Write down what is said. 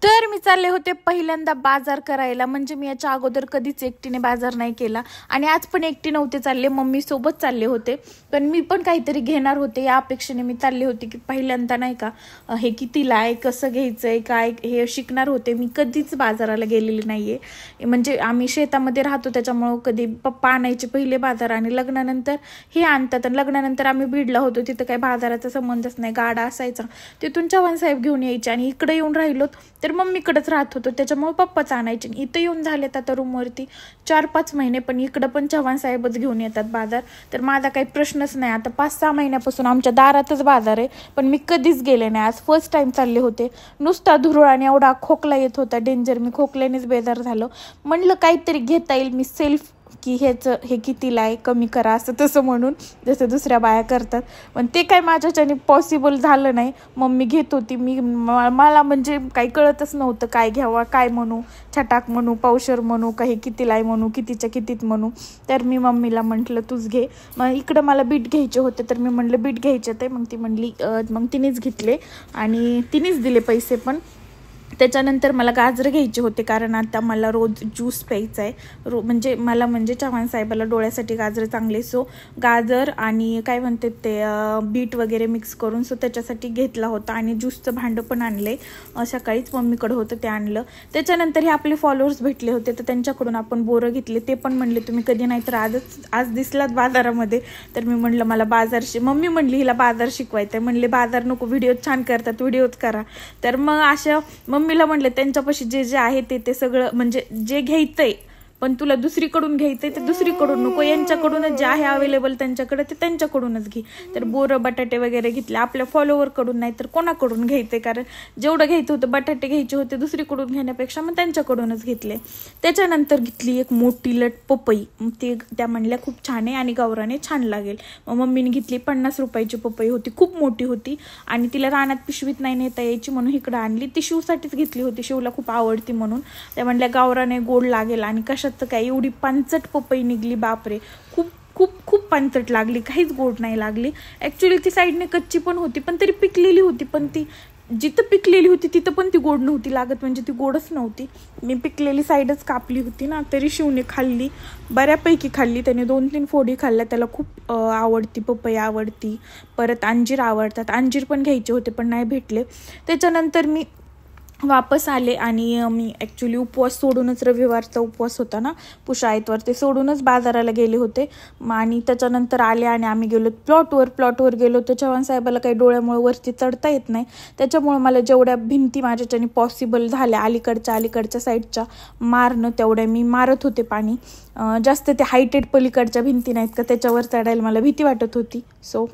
तर मी चालले होते पहिल्यांदा बाजार करायला. म्हणजे मी याच्या अगोदर कधीच एकटीने बाजार नाही केला आणि आज पण एकटी नव्हते चालले, मम्मी सोबत चालले होते. पण मी पण काहीतरी घेणार होते या अपेक्षेने मी चालले होते की पहिल्यांदा नाही का हे कितीला आहे, कसं घ्यायचंय, काय हे शिकणार होते. मी कधीच बाजाराला गेलेली नाहीये. म्हणजे आम्ही शेतामध्ये राहतो त्याच्यामुळं कधी पप्पा आणायचे पहिले बाजार आणि लग्नानंतर हे आणतात. आणि लग्नानंतर आम्ही बीडला होतो, तिथं काही बाजाराचा संबंधच नाही, गाडा असायचा, तिथून चव्हाण साहेब घेऊन यायचे. आणि इकडे येऊन राहिलो तर मम्मीकडेच राहत होतो त्याच्यामुळे पप्पाच आणायचे. इथं येऊन झालेत आता रूमवरती 4-5 महिने, पण इकडं पण चव्हाण साहेबच घेऊन येतात बाजार. तर माझा काही प्रश्नच नाही. आता 5-6 महिन्यापासून आमच्या दारातच बाजार आहे, पण मी कधीच गेले नाही. आज फर्स्ट टाइम चालले होते. नुसता धुरळ आणि एवढा खोकला येत होता डेंजर. मी खोकल्यानेच बेजार झालो. म्हणलं काहीतरी घेता येईल मी सेल्फ की हे कितीला आहे, कमी करा असं तसं म्हणून, जसं दुसऱ्या बाया करतात. पण ते काय माझ्याच्याने पॉसिबल झालं नाही. मम्मी घेत होती, मला म्हणजे काही कळतच नव्हतं काय घ्यावा, काय म्हणू, छटाक म्हणू, पावशर म्हणू, काही कितीला आहे म्हणू, कितीच्या कितीत म्हणू. तर मी मम्मीला म्हटलं तूच घे. मग इकडं मला बीट घ्यायचे होते तर मी म्हटलं बीट घ्यायचे ते. मग ती म्हणली, मग तिनेच घेतले आणि तिनेच दिले पैसे पण. त्याच्यानंतर मला गाजर घ्यायचे होते कारण आता मला रोज ज्यूस प्यायचा आहे. म्हणजे चव्हाण साहेबाला डोळ्यासाठी गाजर चांगले, सो गाजर आणि काय म्हणते ते बीट वगैरे मिक्स करून सो त्याच्यासाठी घेतला होता. आणि ज्यूसचं भांडं पण आणले, सकाळीच मम्मीकडे होतं ते आणलं. त्याच्यानंतर हे आपले फॉलोअर्स भेटले होते तर त्यांच्याकडून आपण बोरं घेतले. ते पण म्हणले तुम्ही कधी नाही तर आज दिसलात बाजारामध्ये. तर मी म्हणलं मला मम्मी म्हणली हिला बाजार शिकवायचं आहे. म्हणले बाजार नको, व्हिडिओ छान करतात, व्हिडिओच करा. तर मग अशा मम्मीला म्हणले त्यांच्यापाशी जे आहे ते सगळं, म्हणजे जे घ्यायचंय पण तुला दुसरीकडून घ्यायचंय तर दुसरीकडून नको, यांच्याकडूनच जे आहे अवेलेबल त्यांच्याकडे ते त्यांच्याकडूनच घे. तर बोरं बटाटे वगैरे घेतले. आपल्या फॉलोअरकडून नाही तर कोणाकडून घ्यायचंय, कारण जेवढं घ्यायचं होतं बटाटे घ्यायचे होते दुसरीकडून घेण्यापेक्षा मग त्यांच्याकडूनच घेतले. त्याच्यानंतर घेतली एक मोठी लट पपई. त्या म्हणल्या खूप छान आहे आणि गावराने छान लागेल. मग मम्मीने घेतली 50 रुपयाची पपई होती, खूप मोठी होती आणि तिला रानात पिशवीत नाही नेता यायची म्हणून इकडं आणली. ती शिवसाठीच घेतली होती, शिवला खूप आवडती म्हणून. त्या म्हणल्या गावराने गोड लागेल. आणि कशात काय एवढी पांचट पपई निघली, बापरे, खूप खूप खूप पांचट लागली, काहीच गोड नाही लागली. ॲक्च्युली ती साईडने कच्ची पण होती पण तरी पिकलेली होती, पण ती जिथं पिकलेली होती तिथं पण ती गोड नव्हती लागत, म्हणजे ती गोडच नव्हती. मी पिकलेली साईडच कापली होती ना, तरी शिवने खाल्ली, बऱ्यापैकी खाल्ली. त्याने 2-3 फोडी खाल्ल्या. त्याला खूप आवडती पपई, आवडती. परत अंजीर आवडतात, अंजीर पण घ्यायचे होते पण नाही भेटले. त्याच्यानंतर मी वापस आले आणि मी ॲक्च्युली उपवास सोडूनच, रविवारचा उपवास होता ना पुषा आयतवार, ते सोडूनच बाजाराला गेले होते. आणि त्याच्यानंतर आले आणि आम्ही गेलो प्लॉटवर गेलो. तर चव्हाण साहेबाला काही डोळ्यामुळे वरती चढता येत नाही, त्याच्यामुळे मला जेवढ्या भिंती माझ्याच्याने पॉसिबल झाल्या अलीकडच्या साईडच्या मारणं, तेवढ्या मी मारत होते पाणी. जास्त ते हायटेड पलीकडच्या भिंती नाहीत का त्याच्यावर चढायला मला भीती वाटत होती. सो